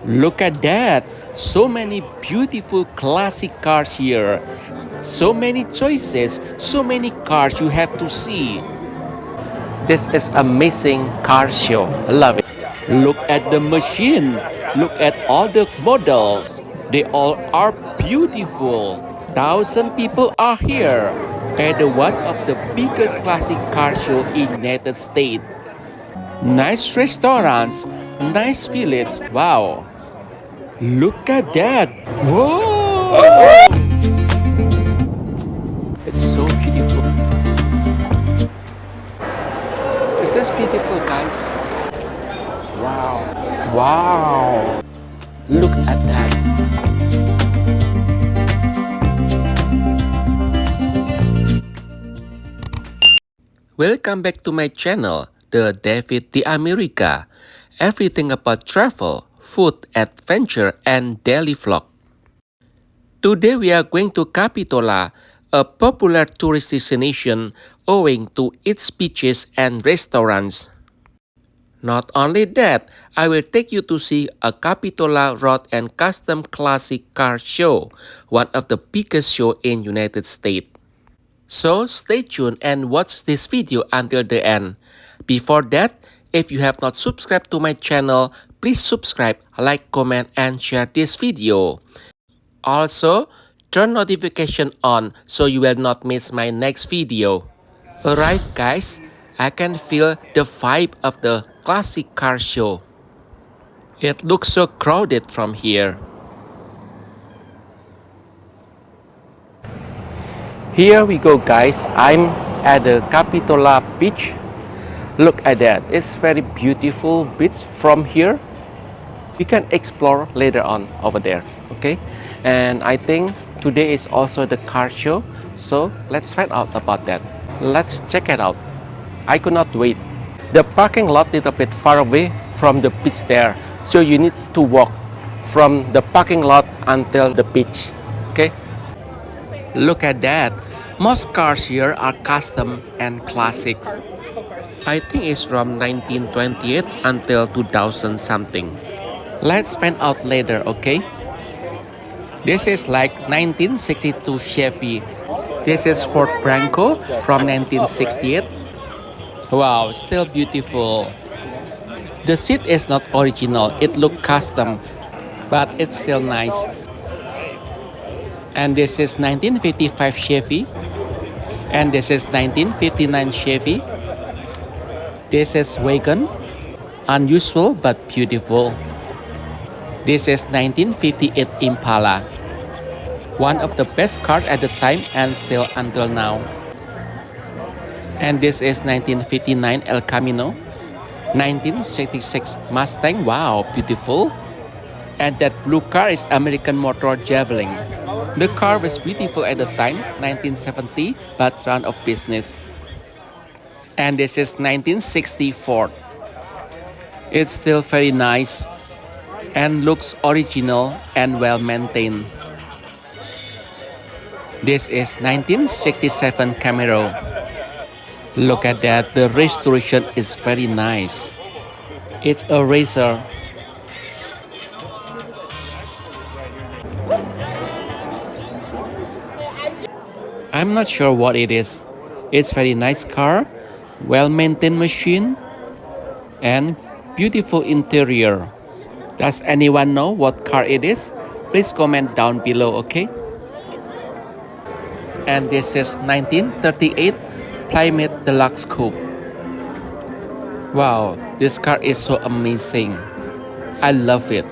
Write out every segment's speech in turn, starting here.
Look at that! So many beautiful classic cars here. So many choices, so many cars you have to see. This is amazing car show. I love it. Look at the machine. Look at all the models. They all are beautiful. Thousand people are here at one of the biggest classic car show in United States. Nice restaurants, nice village. Wow. Look at that. Whoa. It's so beautiful. Is this beautiful, guys? Wow. Wow. Look at that. Welcome back to my channel, the David the Amerika. Everything about travel, food, adventure, and daily vlog. Today we are going to Capitola, a popular tourist destination owing to its beaches and restaurants. Not only that, I will take you to see a Capitola Road and Custom Classic Car Show, one of the biggest show in United States. So stay tuned and watch this video until the end. Before that, if you have not subscribed to my channel, please subscribe, like, comment, and share this video. Also, turn notification on so you will not miss my next video. Alright guys, I can feel the vibe of the classic car show. It looks so crowded from here. Here we go guys, I'm at the Capitola beach. Look at that, it's very beautiful beach from here. We can explore later on over there, okay? And I think today is also the car show, so let's find out about that. Let's check it out. I could not wait. The parking lot is a bit far away from the beach there, so you need to walk from the parking lot until the beach, okay? Look at that. Most cars here are custom and classics. I think it's from 1928 until 2000 something. Let's find out later, okay? This is like 1962 Chevy. This is Ford Bronco from 1968. Wow, still beautiful. The seat is not original, it looks custom, but it's still nice. And this is 1955 Chevy. And this is 1959 Chevy. This is wagon. Unusual but beautiful. This is 1958 Impala. One of the best cars at the time and still until now. And this is 1959 El Camino. 1966 Mustang. Wow, beautiful. And that blue car is American Motor Javelin. The car was beautiful at the time, 1970, but run of business. And this is 1960 Ford. It's still very nice and looks original and well maintained. This is 1967 Camaro. Look at that, the restoration is very nice. It's a racer. I'm not sure what it is. It's very nice car, well-maintained machine, and beautiful interior. Does anyone know what car it is? Please comment down below, okay? And this is 1938 Plymouth Deluxe Coupe. Wow, this car is so amazing. I love it.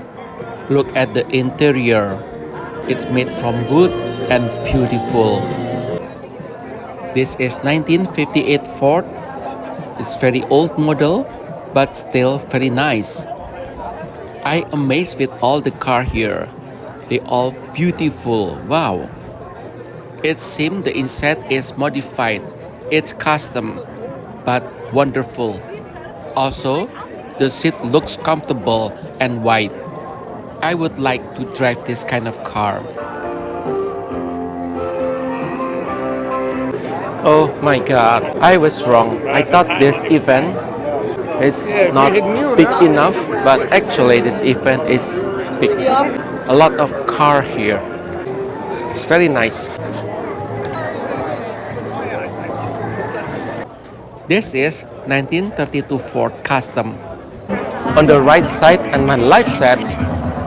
Look at the interior. It's made from wood and beautiful. This is 1958 Ford. It's very old model, but still very nice. I'm amazed with all the car here. They all beautiful. Wow. It seems the inside is modified. It's custom, but wonderful. Also, the seat looks comfortable and wide. I would like to drive this kind of car. Oh my god, I was wrong. I thought this event is not big enough, but actually this event is big. A lot of car here. It's very nice. This is 1932 Ford Custom. On the right side and my left side,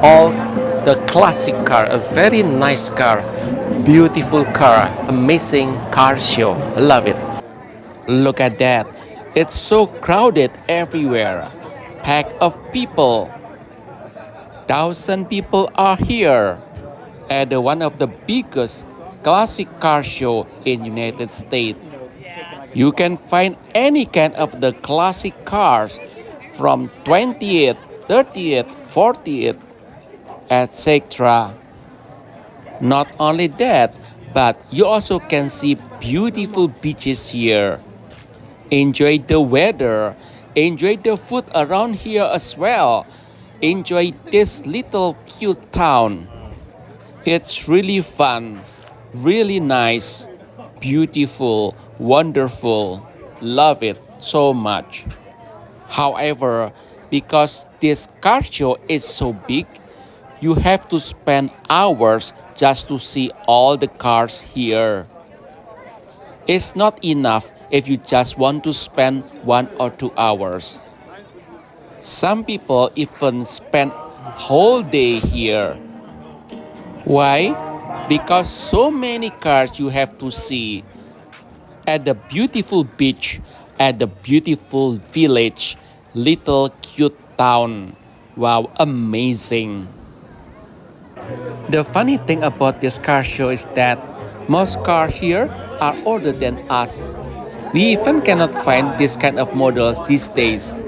all the classic car, a very nice car, beautiful car, amazing car show. I love it. Look at that. It's so crowded everywhere. Pack of people. 1,000 people are here at one of the biggest classic car show in United States. You can find any kind of the classic cars from 20th, 30th, 40th, etc. Not only that, but you also can see beautiful beaches here. Enjoy the weather, enjoy the food around here as well. Enjoy this little cute town. It's really fun, really nice, beautiful, wonderful. Love it so much. However, because this car show is so big, you have to spend hours just to see all the cars here. It's not enough if you just want to spend 1 or 2 hours. Some people even spend whole day here. Why? Because so many cars you have to see. At the beautiful beach, at the beautiful village, little cute town. Wow, amazing. The funny thing about this car show is that most cars here are older than us. We even cannot find this kind of models these days.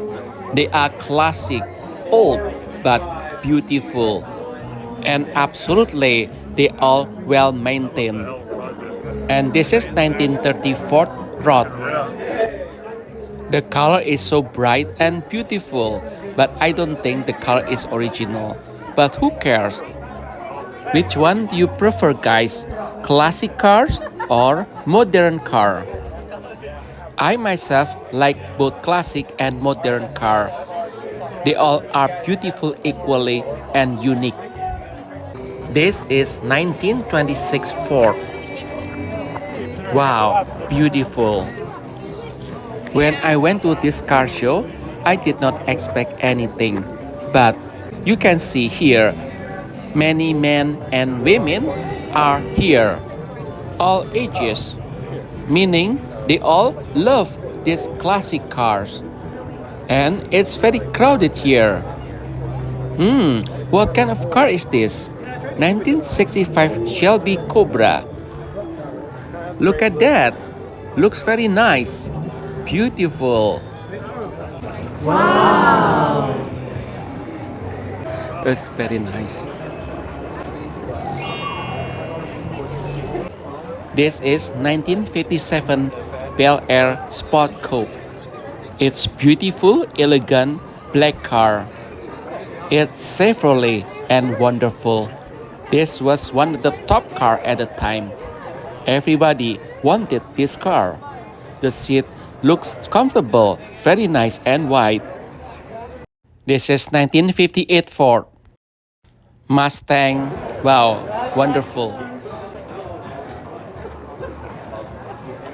They are classic, old, but beautiful. And absolutely, they are well maintained. And this is 1934 Road. The color is so bright and beautiful, but I don't think the color is original. But who cares? Which one do you prefer, guys? Classic cars or modern car? I myself like both classic and modern car. They all are beautiful equally and unique. This is 1926 Ford. Wow, beautiful. When I went to this car show, I did not expect anything. But you can see here, many men and women are here, all ages, meaning they all love these classic cars. And it's very crowded here. What kind of car is this? 1965 Shelby Cobra. Look at that. Looks very nice. Beautiful. Wow. It's very nice. This is 1957 Bel Air Sport Coupe. It's beautiful, elegant black car. It's Chevrolet and wonderful. This was one of the top car at the time. Everybody wanted this car. The seat looks comfortable, very nice and wide. This is 1958 Ford Mustang. Wow, wonderful.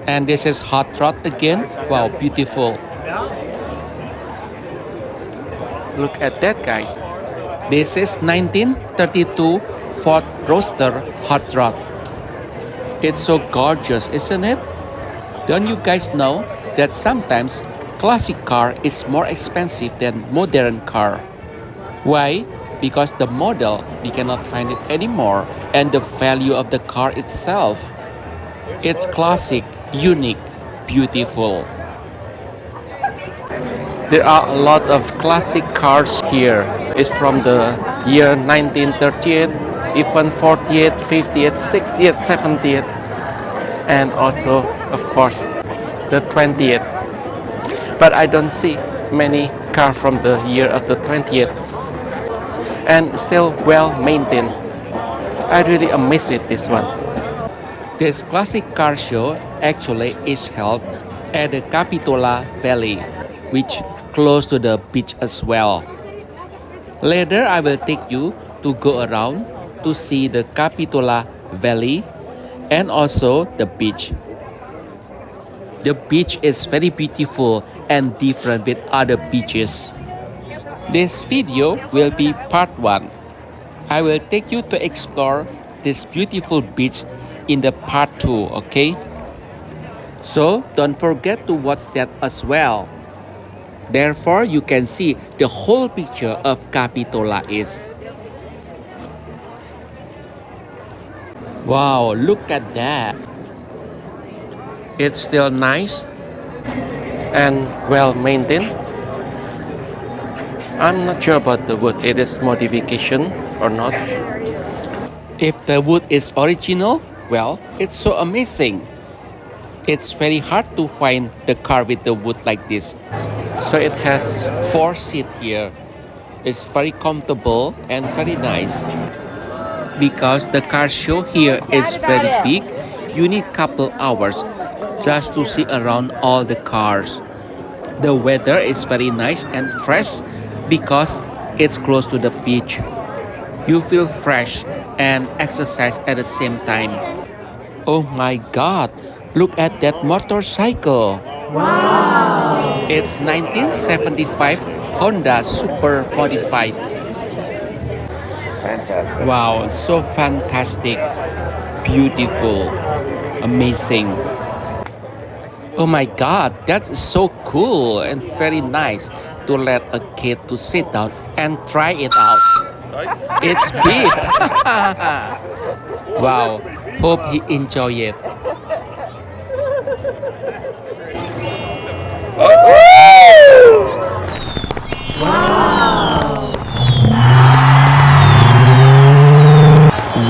And this is Hot Rod again. Wow, beautiful. Look at that, guys. This is 1932 Ford Roadster Hot Rod. It's so gorgeous, isn't it? Don't you guys know that sometimes classic car is more expensive than modern car? Why? Because the model, we cannot find it anymore, and the value of the car itself. It's classic, unique, beautiful. There are a lot of classic cars here. It's from the year 1938, even 40th, 50th, 60th, 70th, and also, of course, the 20th. But I don't see many cars from the year of the 20th, and still well maintained. I really amazed with this one. This classic car show actually is held at the Capitola Valley, which close to the beach as well. Later, I will take you to go around to see the Capitola Valley and also the beach. The beach is very beautiful and different with other beaches. This video will be part 1. I will take you to explore this beautiful beach in the part 2, okay? So don't forget to watch that as well. Therefore, you can see the whole picture of Capitola is. Wow, look at that. It's still nice and well maintained. I'm not sure about the wood, it is modification or not. If the wood is original, well, it's so amazing. It's very hard to find the car with the wood like this. So it has 4 seats here. It's very comfortable and very nice. Because the car show here is very big, you need couple hours just to see around all the cars. The weather is very nice and fresh because it's close to the beach. You feel fresh and exercise at the same time. Oh my god, look at that motorcycle. Wow! It's 1975 Honda Super Modified. Fantastic. Wow, so fantastic, beautiful, amazing. Oh my god, that's so cool and very nice to let a kid to sit down and try it out. It's big. Wow, hope he enjoy it.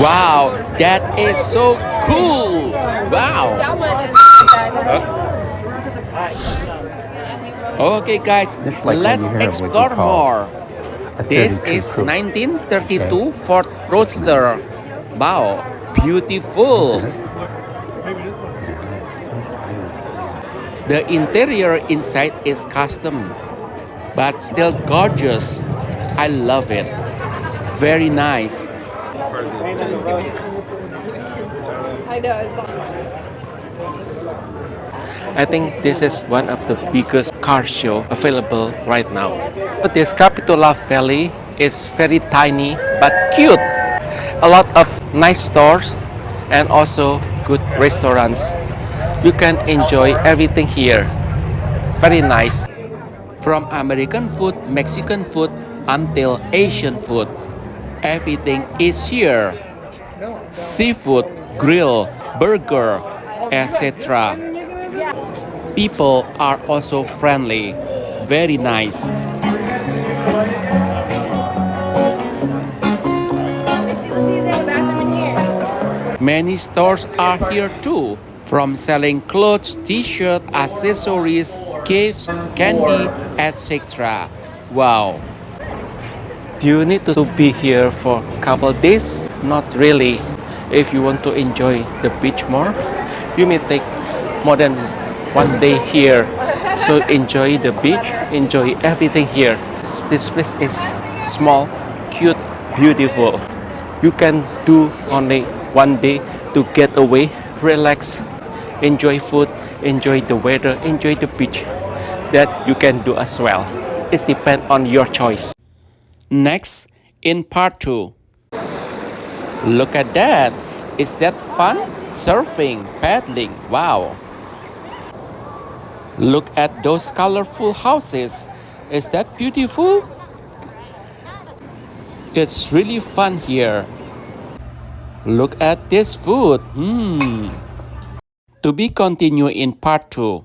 Wow, that is so cool. Wow. Okay guys, Like let's explore more. This is 1932 Ford Roadster. Wow, beautiful. The interior inside is custom, but still gorgeous. I love it. Very nice. I think this is one of the biggest car show available right now. But this Capitola Valley is very tiny but cute. A lot of nice stores and also good restaurants. You can enjoy everything here. Very nice. From American food, Mexican food until Asian food, everything is here. Seafood, grill, burger, etc. People are also friendly, very nice. Many stores are here too, from selling clothes, t-shirts, accessories, gifts, candy, etc. Wow. Do you need to be here for a couple days? Not really. If you want to enjoy the beach more, you may take more than 1 day here. So enjoy the beach, enjoy everything here. This place is small, cute, beautiful. You can do only 1 day to get away, relax, enjoy food, enjoy the weather, enjoy the beach. That you can do as well. It depends on your choice. Next, in part 2. Look at that. Is that fun? Surfing, paddling, wow. Look at those colorful houses. Is that beautiful? It's really fun here. Look at this food. To be continued in part 2.